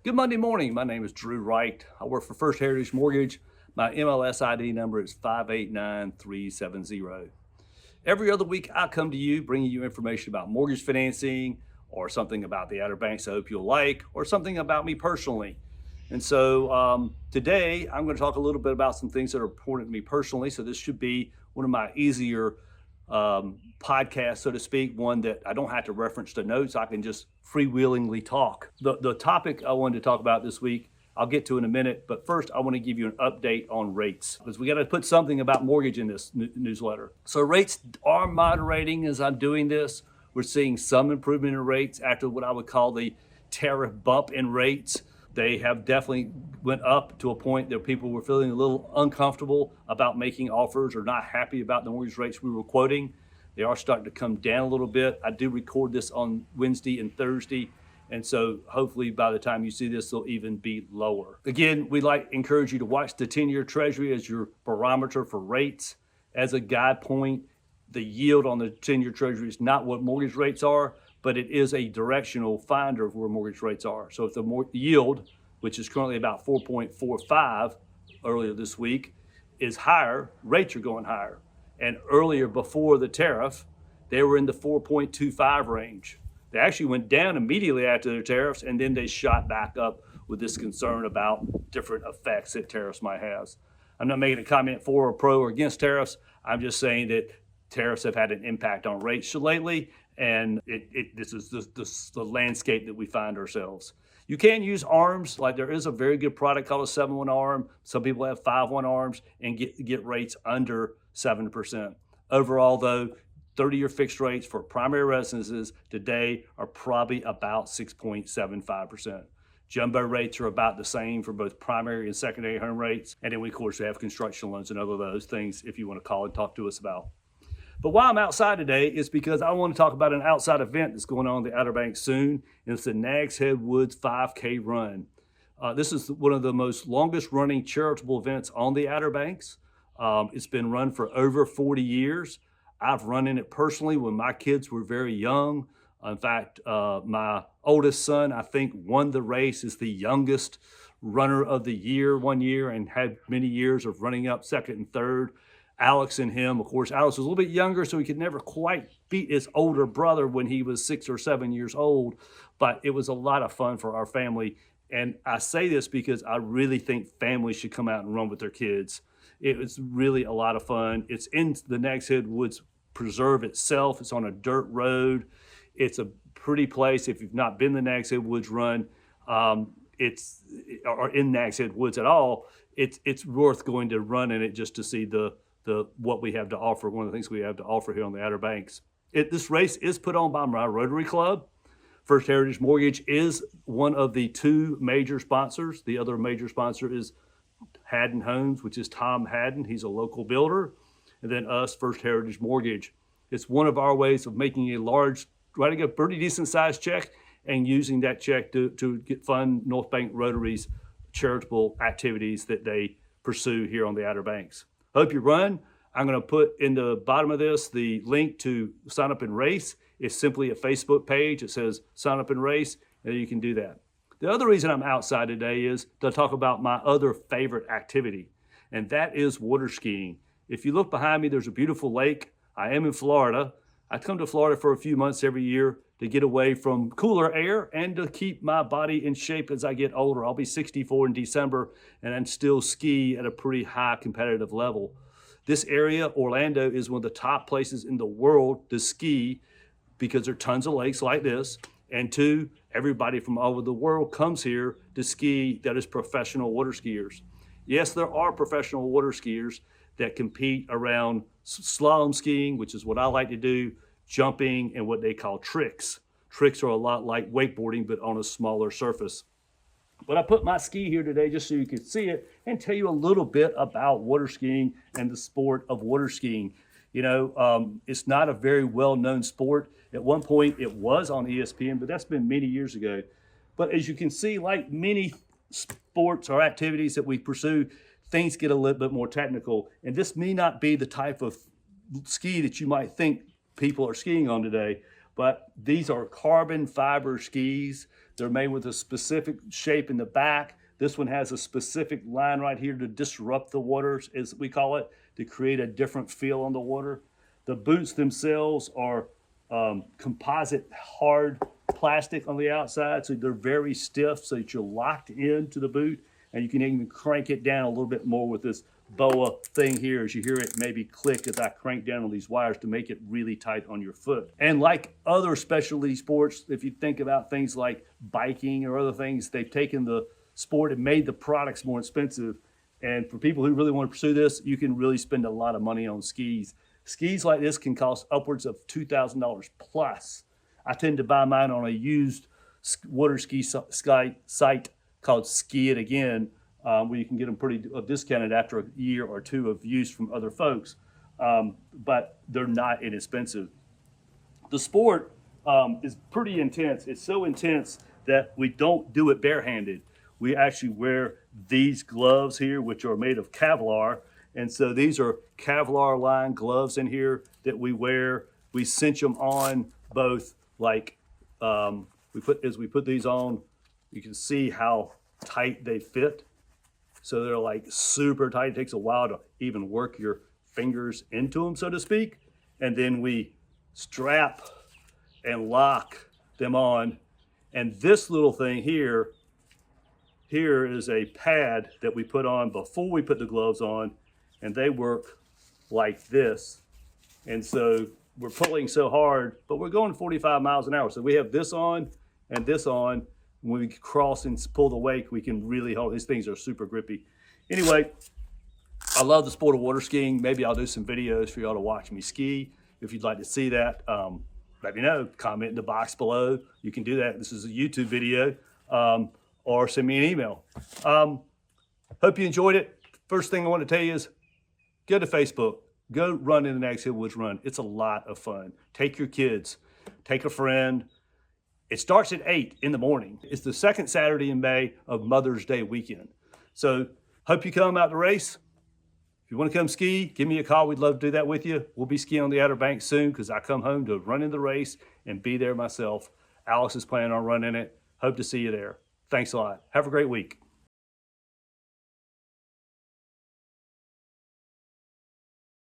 Good Monday morning. My name is Drew Wright. I work for First Heritage Mortgage. My MLS ID number is 589370. Every other week, I come to you bringing you information about mortgage financing or something about the Outer Banks I hope you'll like, or something about me personally. And so today, I'm going to talk a little bit about some things that are important to me personally. So this should be one of my easier podcast, so to speak, one that I don't have to reference the notes. I can just freewheelingly talk. The topic I wanted to talk about this week, I'll get to in a minute, but first I want to give you an update on rates because we got to put something about mortgage in this newsletter. So rates are moderating as I'm doing this. We're seeing some improvement in rates after what I would call the tariff bump in rates. They have definitely went up to a point that people were feeling a little uncomfortable about making offers or not happy about the mortgage rates we were quoting. They are starting to come down a little bit. I do record this on Wednesday and Thursday, and so hopefully by the time you see this, they'll even be lower. Again, we encourage you to watch the 10-year Treasury as your barometer for rates. As a guide point, the yield on the 10-year Treasury is not what mortgage rates are, but it is a directional finder of where mortgage rates are. So if the yield, which is currently about 4.45 earlier this week, is higher, rates are going higher. And earlier, before the tariff, they were in the 4.25 range. They actually went down immediately after the tariffs, and then they shot back up with this concern about different effects that tariffs might have. I'm not making a comment for or pro or against tariffs. I'm just saying that tariffs have had an impact on rates lately, and this is the landscape that we find ourselves. You can use ARMs, like there is a very good product called a 7-1 ARM. Some people have 5-1 ARMs and get rates under 7%. Overall, though, 30-year fixed rates for primary residences today are probably about 6.75%. Jumbo rates are about the same for both primary and secondary home rates. And then we, of course, have construction loans and other those things if you want to call and talk to us about. But why I'm outside today is because I want to talk about an outside event that's going on in the Outer Banks soon, and it's the Nags Head Woods 5K run. This is one of the most longest running charitable events on the Outer Banks. It's been run for over 40 years. I've run in it personally when my kids were very young. In fact, my oldest son, I think, won the race as the youngest runner of the year one year and had many years of running up second and third. Alex and him, of course, Alex was a little bit younger, so he could never quite beat his older brother when he was 6 or 7 years old, but it was a lot of fun for our family. And I say this because I really think families should come out and run with their kids. It was really a lot of fun. It's in the Nags Head Woods Preserve itself. It's on a dirt road. It's a pretty place. If you've not been the Nags Head Woods run, or in Nags Head Woods at all, it's worth going to run in it just to see what we have to offer, one of the things we have to offer here on the Outer Banks. This race is put on by my Rotary Club. First Heritage Mortgage is one of the two major sponsors. The other major sponsor is Haddon Homes, which is Tom Haddon. He's a local builder. And then us, First Heritage Mortgage. It's one of our ways of making writing a pretty decent sized check and using that check to fund North Bank Rotary's charitable activities that they pursue here on the Outer Banks. Hope you run. I'm going to put in the bottom of this the link to sign up and race. It's simply a Facebook page. It says sign up and race, and you can do that. The other reason I'm outside today is to talk about my other favorite activity, and that is water skiing. If you look behind me, there's a beautiful lake. I am in Florida. I come to Florida for a few months every year to get away from cooler air and to keep my body in shape as I get older. I'll be 64 in December and still ski at a pretty high competitive level. This area, Orlando, is one of the top places in the world to ski because there are tons of lakes like this. And two, everybody from all over the world comes here to ski that is professional water skiers. Yes, there are professional water skiers that compete around slalom skiing, which is what I like to do, jumping, and what they call tricks. Tricks are a lot like wakeboarding, but on a smaller surface. But I put my ski here today just so you can see it and tell you a little bit about water skiing and the sport of water skiing. You know, it's not a very well-known sport. At one point, it was on ESPN, but that's been many years ago. But as you can see, like many sports or activities that we pursue, things get a little bit more technical. And this may not be the type of ski that you might think people are skiing on today, but these are carbon fiber skis. They're made with a specific shape in the back. This one has a specific line right here to disrupt the waters, as we call it, to create a different feel on the water. The boots themselves are composite hard plastic on the outside, so they're very stiff so that you're locked into the boot, and you can even crank it down a little bit more with this boa thing here. As you hear it maybe click as I crank down on these wires to make it really tight on your foot. And like other specialty sports, if you think about things like biking or other things, they've taken the sport and made the products more expensive. And for people who really want to pursue this, you can really spend a lot of money on skis. Skis like this can cost upwards of $2,000 plus. I tend to buy mine on a used water ski site called Ski It Again, where you can get them pretty discounted after a year or two of use from other folks, but they're not inexpensive. The sport is pretty intense. It's so intense that we don't do it barehanded. We actually wear these gloves here, which are made of Kevlar. And so these are Kevlar lined gloves in here that we wear. We cinch them on both, like as we put these on, you can see how tight they fit. So they're like super tight. It takes a while to even work your fingers into them, so to speak. And then we strap and lock them on. And this little thing here is a pad that we put on before we put the gloves on, and they work like this. And so we're pulling so hard, but we're going 45 miles an hour. So we have this on and this on. When we cross and pull the wake, we can really hold. These things are super grippy. Anyway, I love the sport of water skiing. Maybe I'll do some videos for y'all to watch me ski. If you'd like to see that, let me know. Comment in the box below. You can do that. This is a YouTube video, or send me an email. Hope you enjoyed it. First thing I want to tell you is go to Facebook. Go run in the Nags Head Woods Run. It's a lot of fun. Take your kids. Take a friend. It starts at 8 in the morning. It's the second Saturday in May of Mother's Day weekend. So hope you come out to race. If you want to come ski, give me a call. We'd love to do that with you. We'll be skiing on the Outer Banks soon because I come home to run in the race and be there myself. Alex is planning on running it. Hope to see you there. Thanks a lot. Have a great week.